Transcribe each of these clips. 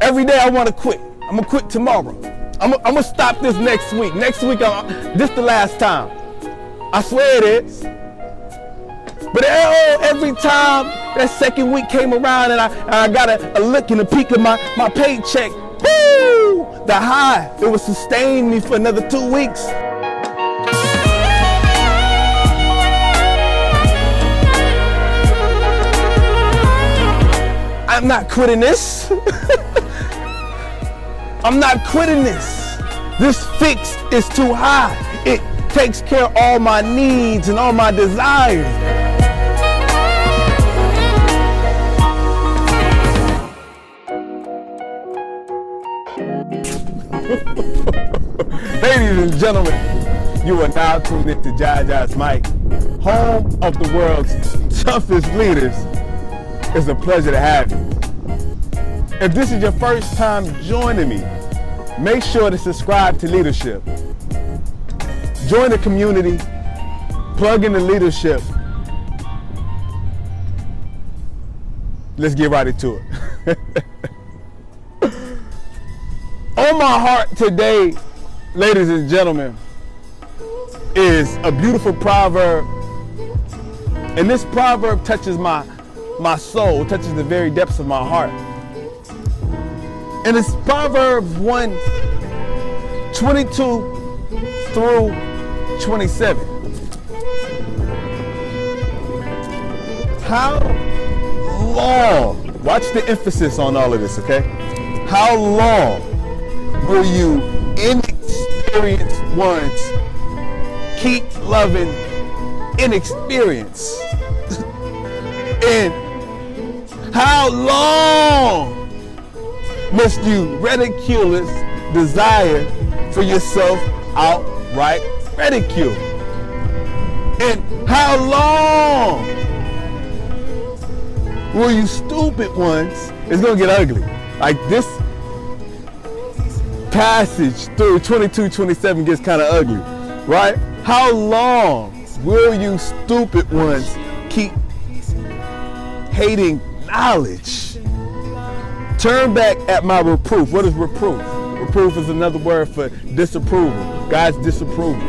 Every day I want to quit. I'm going to quit tomorrow. I'm going to stop this next week. Next week, this the last time. I swear it is. But every time that second week came around and I got a look and a peek of my paycheck, woo, the high, it would sustain me for another 2 weeks. I'm not quitting this. I'm not quitting this. This fix is too high. It takes care of all my needs and all my desires. Ladies and gentlemen, you are now tuned into Jaja's Mic, home of the world's toughest leaders. It's a pleasure to have you. If this is your first time joining me, make sure to subscribe to Leadership. Join the community, plug in the leadership. Let's get right into it. On my heart today, ladies and gentlemen, is a beautiful proverb. And this proverb touches my soul, touches the very depths of my heart. And it's Proverbs 1:22 through 27. How long, watch the emphasis on all of this, okay? How long will you inexperienced ones keep loving inexperience? And how long must you ridiculous desire for yourself outright ridicule? And how long will you stupid ones, it's gonna get ugly. Like this passage through 22-27 gets kind of ugly, right? How long will you stupid ones keep hating knowledge? Turn back at my reproof. What is reproof? Reproof is another word for disapproval. God's disapproval.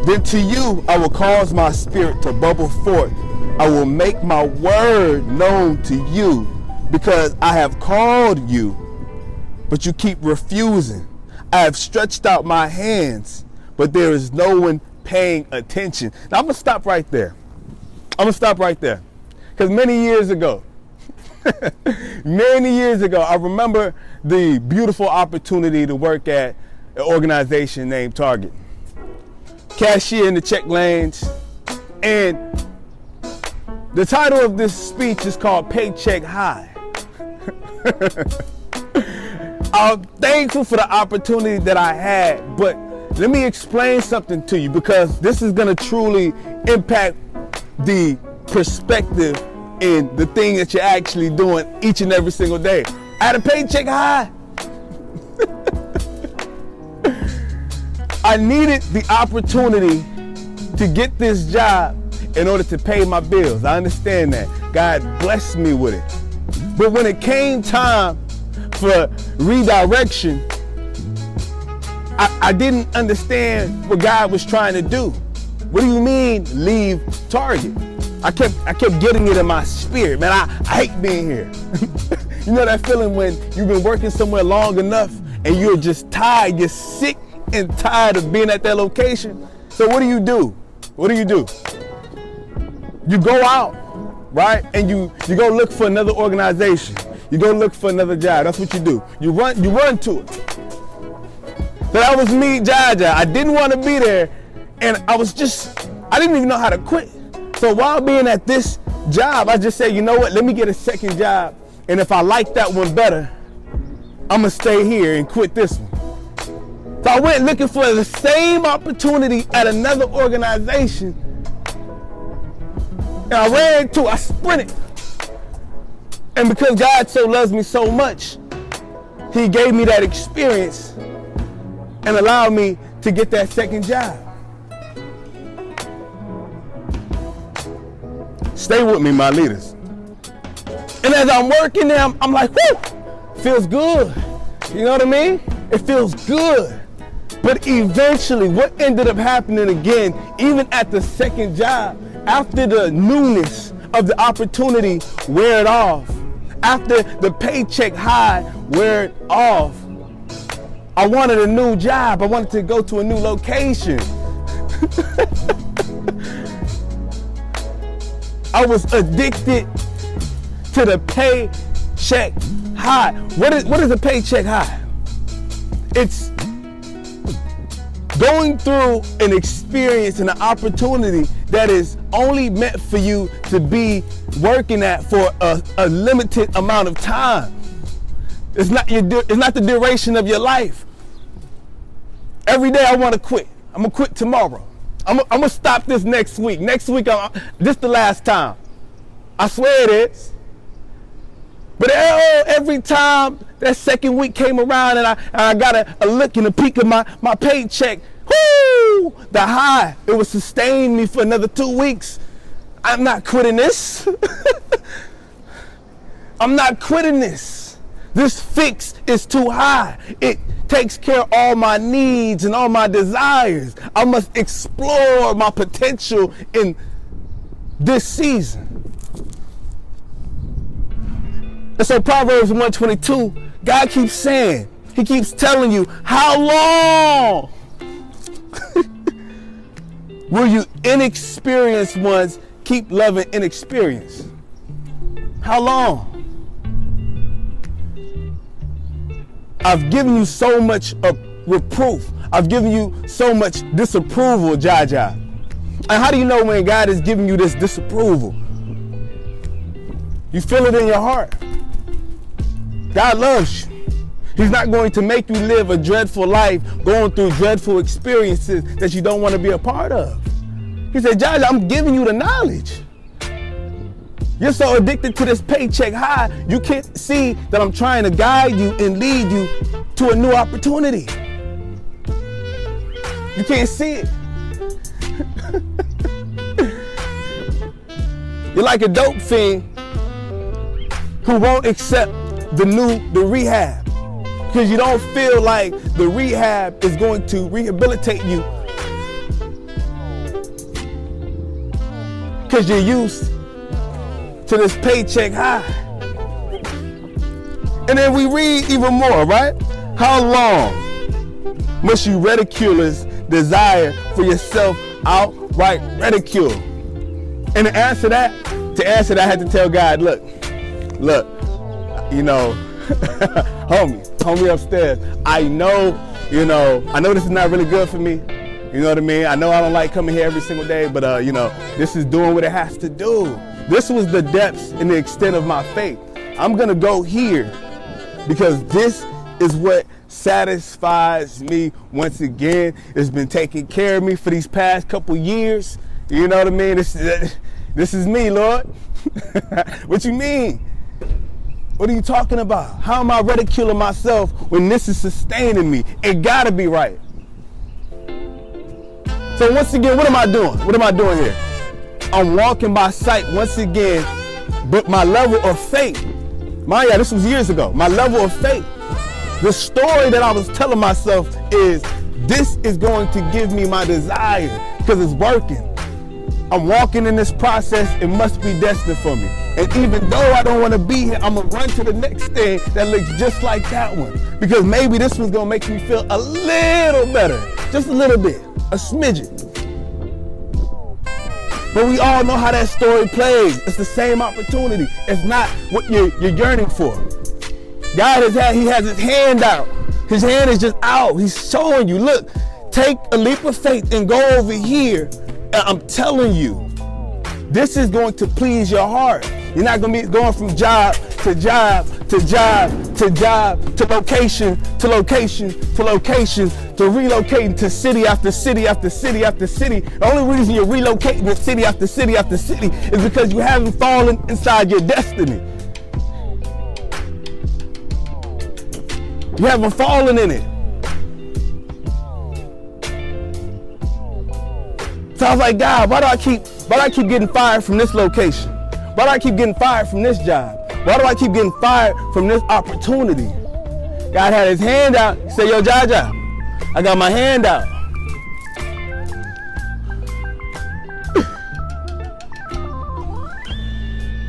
Then to you I will cause my spirit to bubble forth. I will make my word known to you, because I have called you, but you keep refusing. I have stretched out my hands, but there is no one paying attention. Now I'm going to stop right there. Because many years ago, I remember the beautiful opportunity to work at an organization named Target. Cashier in the check lanes. And the title of this speech is called Paycheck High. I'm thankful for the opportunity that I had, but let me explain something to you, because this is going to truly impact the perspective in the thing that you're actually doing each and every single day. At a paycheck high, I needed the opportunity to get this job in order to pay my bills. I understand that. God blessed me with it. But when it came time for redirection, I didn't understand what God was trying to do. What do you mean leave Target? I kept getting it in my spirit. Man, I hate being here. You know that feeling when you've been working somewhere long enough and you're just tired, you're sick and tired of being at that location? So what do? You go out, right? And you go look for another organization. You go look for another job. That's what you do. You run to it. So that was me, Jaja. I didn't want to be there, and I didn't even know how to quit. So while being at this job, I just said, you know what, let me get a second job, and if I like that one better, I'm gonna stay here and quit this one. So I went looking for the same opportunity at another organization, and I sprinted. And because God so loves me so much, He gave me that experience and allowed me to get that second job. Stay with me, my leaders. And as I'm working there, I'm like, whoo, feels good. You know what I mean? It feels good. But eventually, what ended up happening again, even at the second job, after the newness of the opportunity wear it off, after the paycheck high wear it off, I wanted a new job. I wanted to go to a new location. I was addicted to the paycheck high. What is a paycheck high? It's going through an experience and an opportunity that is only meant for you to be working at for a limited amount of time. It's not the duration of your life. Every day I want to quit. I'm gonna quit tomorrow. I'm gonna stop this next week. Next week, this the last time. I swear it is. But every time that second week came around and I got a look and a peek of my paycheck, whoo, the high, it would sustain me for another 2 weeks. I'm not quitting this. I'm not quitting this. This fix is too high. It takes care of all my needs and all my desires. I must explore my potential in this season. And so Proverbs 122, God keeps saying, he keeps telling you, how long will you inexperienced ones keep loving inexperience? How long? I've given you so much reproof. I've given you so much disapproval, Jaja. And how do you know when God is giving you this disapproval? You feel it in your heart. God loves you. He's not going to make you live a dreadful life going through dreadful experiences that you don't want to be a part of. He said, Jaja, I'm giving you the knowledge. You're so addicted to this paycheck high, you can't see that I'm trying to guide you and lead you to a new opportunity. You can't see it. You're like a dope fiend who won't accept the rehab because you don't feel like the rehab is going to rehabilitate you because you're used to this paycheck high. And then we read even more, right? How long must you ridicule his desire for yourself outright ridicule? And to answer that, I had to tell God, look, you know, homie upstairs, I know this is not really good for me. You know what I mean? I know I don't like coming here every single day, but this is doing what it has to do. This was the depths and the extent of my faith. I'm gonna go here because this is what satisfies me once again. It's been taking care of me for these past couple years. You know what I mean? This is me, Lord. What you mean? What are you talking about? How am I ridiculing myself when this is sustaining me? It gotta be right. So once again, what am I doing? What am I doing here? I'm walking by sight once again, but my level of faith, this was years ago, my level of faith, the story that I was telling myself is, this is going to give me my desire because it's working. I'm walking in this process, it must be destined for me. And even though I don't want to be here, I'm going to run to the next thing that looks just like that one. Because maybe this one's going to make me feel a little better, just a little bit, a smidgen. But we all know how that story plays. It's the same opportunity. It's not what you're yearning for. God he has his hand out. His hand is just out. He's showing you, look, take a leap of faith and go over here. And I'm telling you, this is going to please your heart. You're not going to be going from job to job to job to job to location to location to location to relocating to city after city after city after city. The only reason you're relocating to city after city after city is because you haven't fallen inside your destiny. You haven't fallen in it. So I was like, God, why do I keep getting fired from this location? Why do I keep getting fired from this job? Why do I keep getting fired from this opportunity? God had his hand out. He said, yo, Jaja, I got my hand out.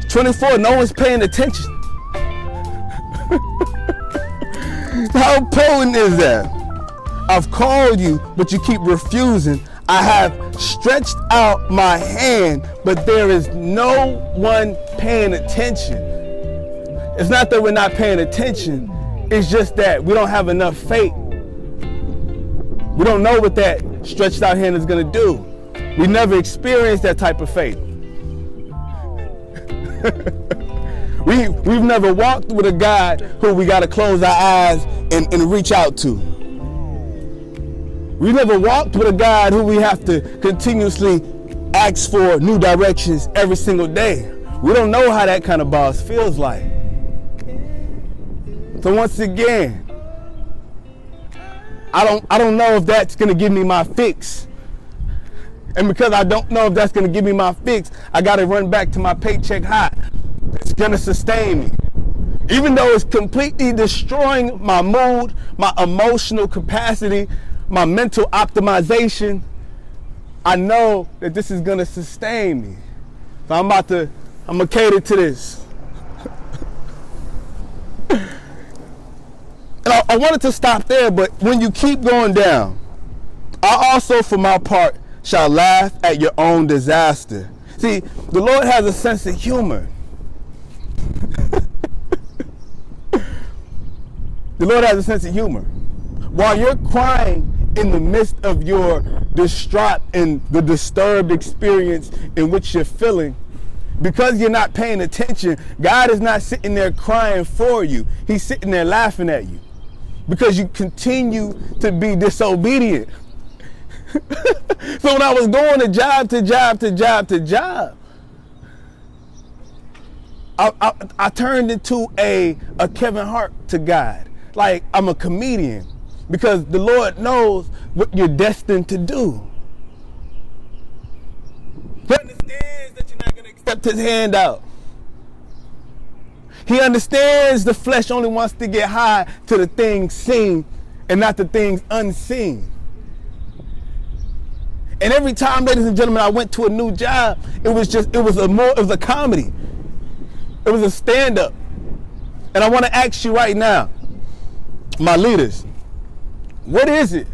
"24, no one's paying attention." How potent is that? "I've called you, but you keep refusing. I have stretched out my hand, but there is no one paying attention." It's not that we're not paying attention. It's just that we don't have enough faith. We don't know what that stretched out hand is going to do. We never experienced that type of faith. We've never walked with a God who we got to close our eyes and reach out to. We never walked with a God who we have to continuously ask for new directions every single day. We don't know how that kind of boss feels like. So once again, I don't know if that's going to give me my fix. And because I don't know if that's going to give me my fix, I got to run back to my paycheck high. It's going to sustain me. Even though it's completely destroying my mood, my emotional capacity, my mental optimization, I know that this is going to sustain me. So I'm going to cater to this. And I wanted to stop there, but when you keep going down, "I also, for my part, shall laugh at your own disaster." See, the Lord has a sense of humor. The Lord has a sense of humor. While you're crying in the midst of your distraught and the disturbed experience in which you're feeling, because you're not paying attention, God is not sitting there crying for you. He's sitting there laughing at you because you continue to be disobedient. So when I was going to job to job to job to job, I turned into a Kevin Hart to God. Like I'm a comedian, because the Lord knows what you're destined to do. He understands that you're not going to accept his hand out. He understands the flesh only wants to get high to the things seen and not the things unseen. And every time, ladies and gentlemen, I went to a new job, it was a comedy. It was a stand-up. And I want to ask you right now, my leaders, what is it?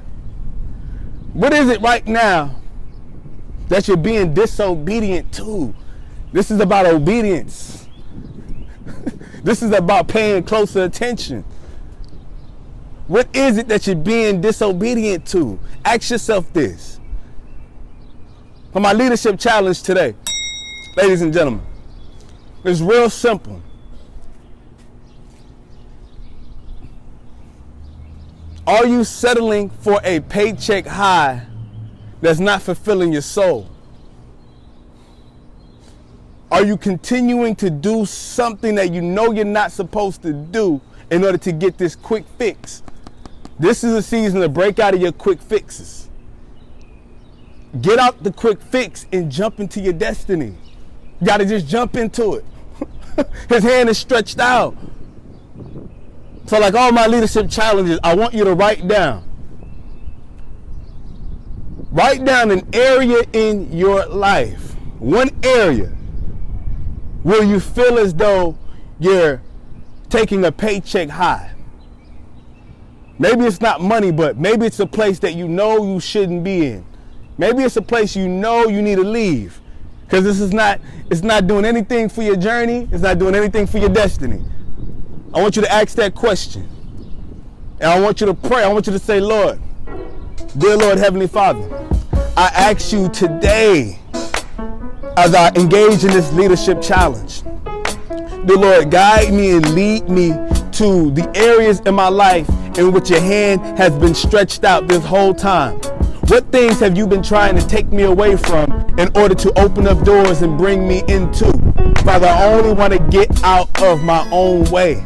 What is it right now that you're being disobedient to? This is about obedience. This is about paying closer attention. What is it that you're being disobedient to? Ask yourself this. For my leadership challenge today, ladies and gentlemen, it's real simple. Are you settling for a paycheck high that's not fulfilling your soul? Are you continuing to do something that you know you're not supposed to do in order to get this quick fix? This is a season to break out of your quick fixes. Get out the quick fix and jump into your destiny. You got to just jump into it. His hand is stretched out. So like all my leadership challenges, I want you to write down. Write down an area in your life, one area where you feel as though you're taking a paycheck high. Maybe it's not money, but maybe it's a place that you know you shouldn't be in. Maybe it's a place you know you need to leave, because it's not doing anything for your journey. It's not doing anything for your destiny. I want you to ask that question. And I want you to pray. I want you to say, Lord, dear Lord, Heavenly Father, I ask you today, as I engage in this leadership challenge, dear Lord, guide me and lead me to the areas in my life in which your hand has been stretched out this whole time. What things have you been trying to take me away from in order to open up doors and bring me into? Father, I only want to get out of my own way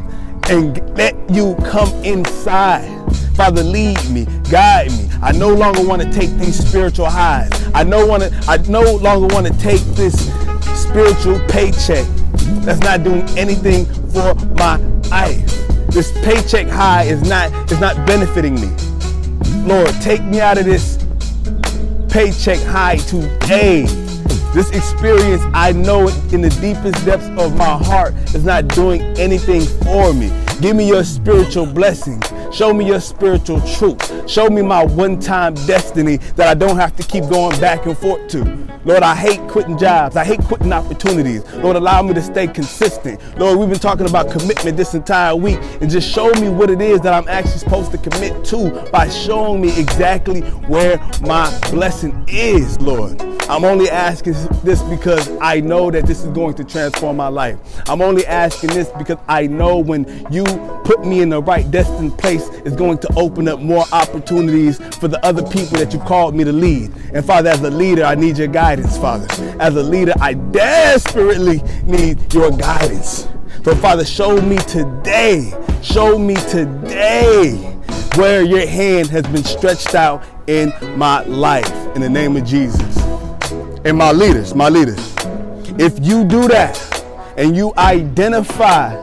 and let you come inside. Father, lead me, guide me. I no longer want to take these spiritual highs. I no longer want to take this spiritual paycheck that's not doing anything for my life. This paycheck high is not benefiting me. Lord, take me out of this paycheck high today. This experience, I know in the deepest depths of my heart, is not doing anything for me. Give me your spiritual blessings. Show me your spiritual truth. Show me my one-time destiny that I don't have to keep going back and forth to. Lord, I hate quitting jobs. I hate quitting opportunities. Lord, allow me to stay consistent. Lord, we've been talking about commitment this entire week, and just show me what it is that I'm actually supposed to commit to by showing me exactly where my blessing is, Lord. I'm only asking this because I know that this is going to transform my life. I'm only asking this because I know when you put me in the right destined place, it's going to open up more opportunities for the other people that you called me to lead. And Father, as a leader, I need your guidance, Father. As a leader, I desperately need your guidance. So Father, show me today where your hand has been stretched out in my life, in the name of Jesus. And my leaders, if you do that and you identify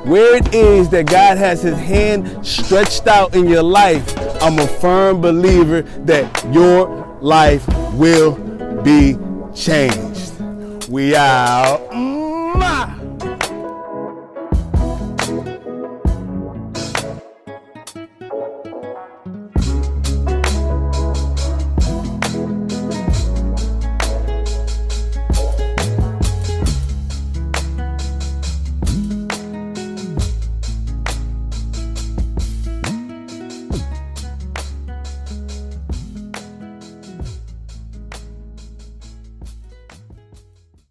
where it is that God has his hand stretched out in your life, I'm a firm believer that your life will be changed. We out.